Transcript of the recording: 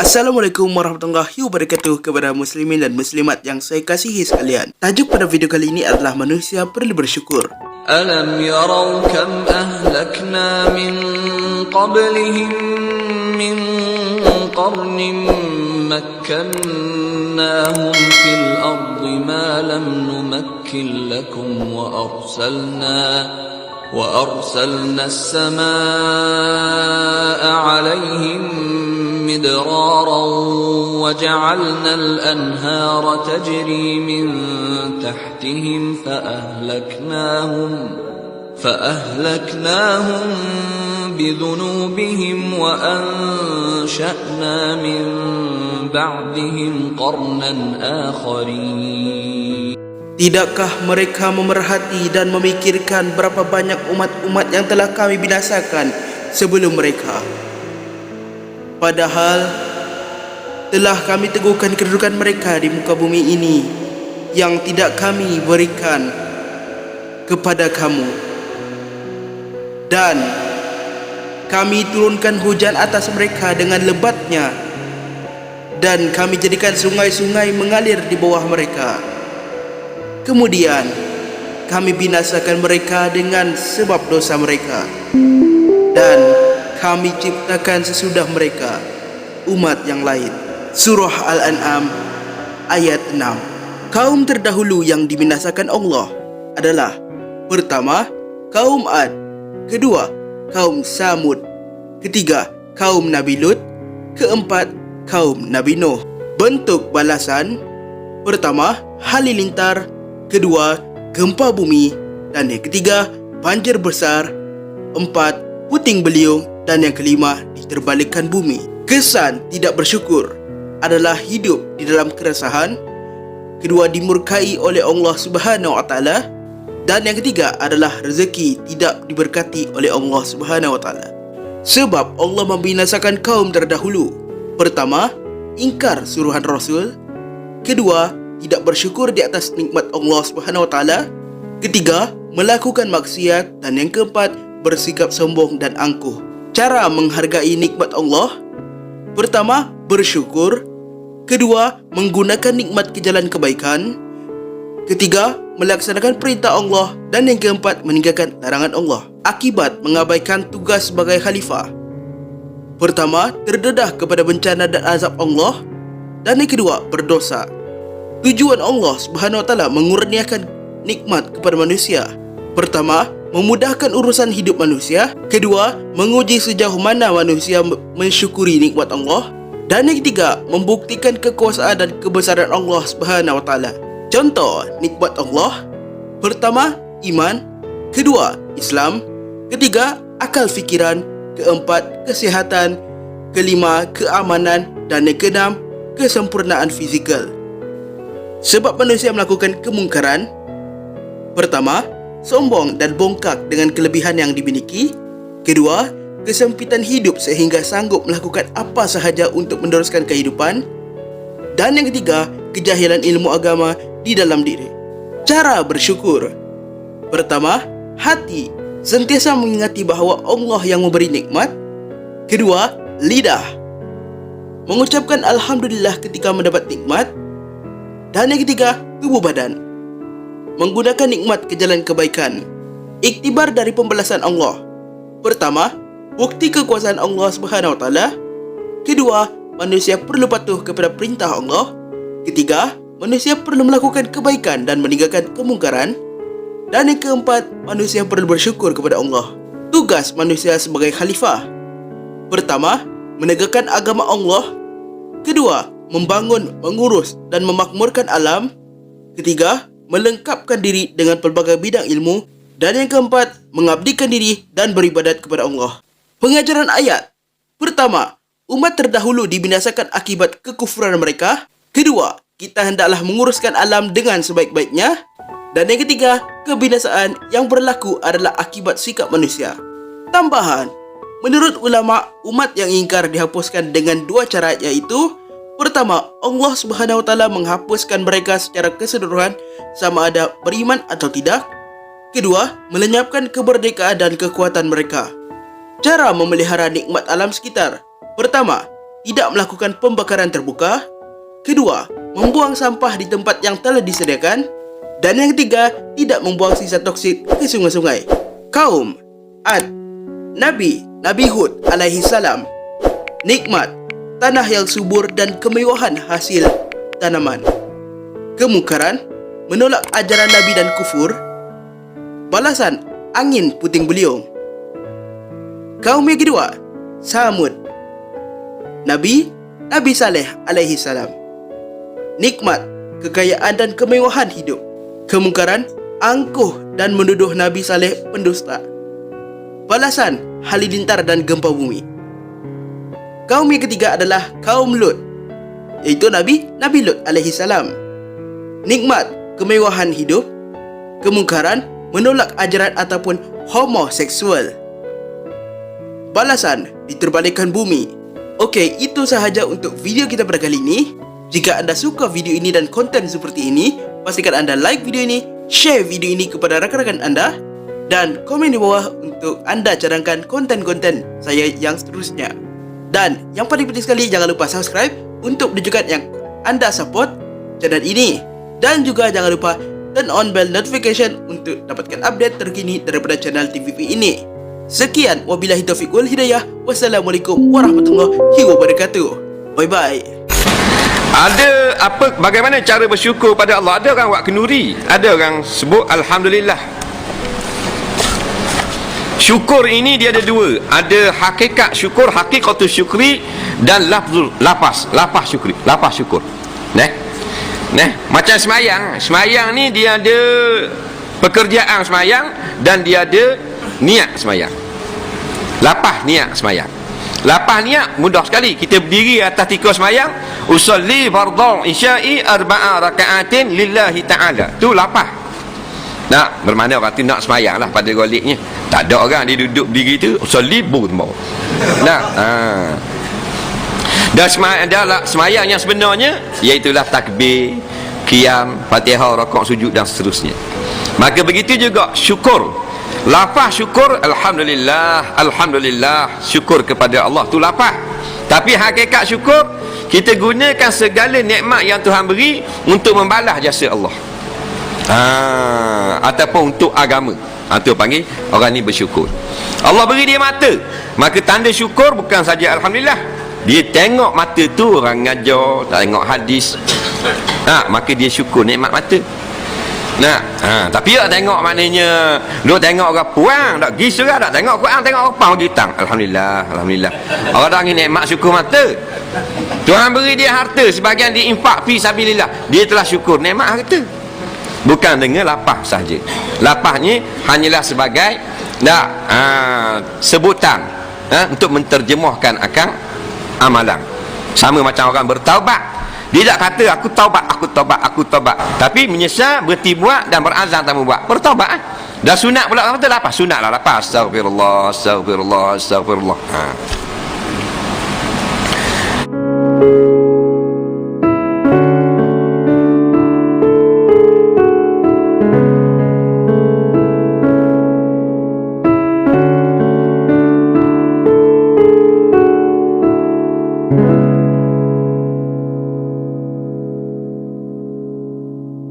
Assalamualaikum warahmatullahi wabarakatuh kepada muslimin dan muslimat yang saya kasihi sekalian. Tajuk pada video kali ini adalah manusia perlu bersyukur. Alam yarau kam ahlakna min qablihim min qarnin makkannahum fil ardi ma lam numakkin lakum wa أرسلنا السماء عليهم مدرارا وجعلنا الأنهار تجري من تحتهم فأهلكناهم بذنوبهم وأنشأنا من بعدهم قرنا آخرين. Tidakkah mereka memerhati dan memikirkan berapa banyak umat-umat yang telah kami binasakan sebelum mereka? Padahal telah kami teguhkan kedudukan mereka di muka bumi ini yang tidak kami berikan kepada kamu. Dan kami turunkan hujan atas mereka dengan lebatnya, dan kami jadikan sungai-sungai mengalir di bawah mereka. Kemudian kami binasakan mereka dengan sebab dosa mereka, dan kami ciptakan sesudah mereka umat yang lain. Surah Al-An'am ayat 6. Kaum terdahulu yang dibinasakan Allah adalah: pertama, kaum Ad; kedua, kaum Samud; ketiga, kaum Nabi Lut; keempat, kaum Nabi Nuh. Bentuk balasan: pertama, halilintar; kedua, gempa bumi; dan yang ketiga, banjir besar; empat, puting beliung; dan yang kelima, diterbalikkan bumi. Kesan tidak bersyukur adalah hidup di dalam keresahan; kedua, dimurkai oleh Allah Subhanahu wa taala; dan yang ketiga adalah rezeki tidak diberkati oleh Allah Subhanahu wa taala. Sebab Allah membinasakan kaum terdahulu: pertama, ingkar suruhan Rasul; kedua, tidak bersyukur di atas nikmat Allah Subhanahu wa taala; ketiga, melakukan maksiat; dan yang keempat, bersikap sombong dan angkuh. Cara menghargai nikmat Allah: pertama, bersyukur; kedua, menggunakan nikmat ke jalan kebaikan; ketiga, melaksanakan perintah Allah; dan yang keempat, meninggalkan larangan Allah. Akibat mengabaikan tugas sebagai khalifah: pertama, terdedah kepada bencana dan azab Allah; dan yang kedua, berdosa. Tujuan Allah Subhanahu wa taala mengurniakan nikmat kepada manusia: pertama, memudahkan urusan hidup manusia; kedua, menguji sejauh mana manusia mensyukuri nikmat Allah; dan yang ketiga, membuktikan kekuasaan dan kebesaran Allah Subhanahu wa taala. Contoh nikmat Allah: pertama, iman; kedua, Islam; ketiga, akal fikiran; keempat, kesihatan; kelima, keamanan; dan yang keenam, kesempurnaan fizikal. Sebab manusia melakukan kemungkaran: pertama, sombong dan bongkak dengan kelebihan yang dimiliki; kedua, kesempitan hidup sehingga sanggup melakukan apa sahaja untuk meneruskan kehidupan; dan yang ketiga, kejahilan ilmu agama di dalam diri. Cara bersyukur: pertama, hati sentiasa mengingati bahawa Allah yang memberi nikmat; kedua, lidah mengucapkan alhamdulillah ketika mendapat nikmat; dan yang ketiga, tubuh badan menggunakan nikmat ke jalan kebaikan. Iktibar dari pembalasan Allah: pertama, bukti kekuasaan Allah Subhanahu wa taala; kedua, manusia perlu patuh kepada perintah Allah; ketiga, manusia perlu melakukan kebaikan dan meninggalkan kemungkaran; dan yang keempat, manusia perlu bersyukur kepada Allah. Tugas manusia sebagai khalifah: pertama, menegakkan agama Allah; kedua, membangun, mengurus dan memakmurkan alam; ketiga, melengkapkan diri dengan pelbagai bidang ilmu; dan yang keempat, mengabdikan diri dan beribadat kepada Allah. Pengajaran ayat: pertama, umat terdahulu dibinasakan akibat kekufuran mereka; kedua, kita hendaklah menguruskan alam dengan sebaik-baiknya; dan yang ketiga, kebinasaan yang berlaku adalah akibat sikap manusia. Tambahan: menurut ulama, umat yang ingkar dihapuskan dengan dua cara, iaitu: pertama, Allah Subhanahu wa taala menghapuskan mereka secara keseluruhan sama ada beriman atau tidak; kedua, melenyapkan kemerdekaan dan kekuatan mereka. Cara memelihara nikmat alam sekitar: pertama, tidak melakukan pembakaran terbuka. Kedua, membuang sampah di tempat yang telah disediakan. Dan yang ketiga, tidak membuang sisa toksik ke sungai-sungai. Kaum Ad, Nabi Hud alaihi salam. Nikmat, tanah yang subur dan kemewahan hasil tanaman. Kemungkaran, menolak ajaran Nabi dan kufur. Balasan, angin puting beliung. Kaum yang kedua, Samud. Nabi Saleh alaihi salam. Nikmat, kekayaan dan kemewahan hidup. Kemungkaran, angkuh dan menuduh Nabi Saleh pendusta. Balasan, halilintar dan gempa bumi. Kaum yang ketiga adalah kaum Lut, iaitu Nabi Lut alaihi salam. Nikmat, kemewahan hidup. Kemungkaran, menolak ajaran ataupun homoseksual. Balasan, diterbalikkan bumi. Okey, itu sahaja untuk video kita pada kali ini. Jika anda suka video ini dan konten seperti ini, pastikan anda like video ini, share video ini kepada rakan-rakan anda, dan komen di bawah untuk anda cadangkan konten-konten saya yang seterusnya. Dan yang paling penting sekali, jangan lupa subscribe untuk menunjukkan yang anda support channel ini. Dan juga jangan lupa turn on bell notification untuk dapatkan update terkini daripada channel TVP ini. Sekian, wabillahi taufiq wal hidayah. Wassalamualaikum warahmatullahi wabarakatuh. Bye-bye. Bagaimana cara bersyukur pada Allah? Ada orang buat kenduri, ada orang sebut Alhamdulillah. Syukur ini dia ada dua. Ada hakikat syukur, hakikatul syukri, dan lapas syukur. Macam semayang ni dia ada pekerjaan semayang dan dia ada niat semayang. Lapas niat semayang. Lapas niat mudah sekali. Kita berdiri atas tikar semayang, usolli fardhu isya'i arba'a raka'atin lillahi ta'ala. Tu lapas. Nak bermakna orang tu nak semayang lah pada goliknya. Tak ada orang dia duduk berdiri tu usolli burmo. Nah, dan semayang yang sebenarnya iaitulah takbir, qiyam, Fatihah, rakaat, sujud dan seterusnya. Maka begitu juga syukur. Lafaz syukur, Alhamdulillah, syukur kepada Allah, tu lafaz. Tapi hakikat syukur, kita gunakan segala nikmat yang Tuhan beri untuk membalas jasa Allah, ataupun untuk agama. Itu panggil orang ni bersyukur. Allah beri dia mata, maka tanda syukur bukan saja Alhamdulillah, dia tengok mata tu orang ngajar, tengok hadis, maka dia syukur nikmat mata. Tapi tak tengok, maknanya duk tengok orang puang, tak pergi surah, tak tengok Quran, tengok orang pang ditang. Alhamdulillah. Orang dah nikmat syukur mata. Tuhan beri dia harta, sebahagian diinfak fi sabilillah, dia telah syukur nikmat harta. Bukan dengan lapah sahaja. Lapahnya hanyalah sebagai sebutan untuk menterjemahkan akan amalan. Sama macam orang bertaubat, dia tak kata aku taubat, tapi menyesal, berhenti buat dan berazam tak membuat. Bertaubat dah sunat pula, kata lapar, sunat lah lapar, astagfirullah.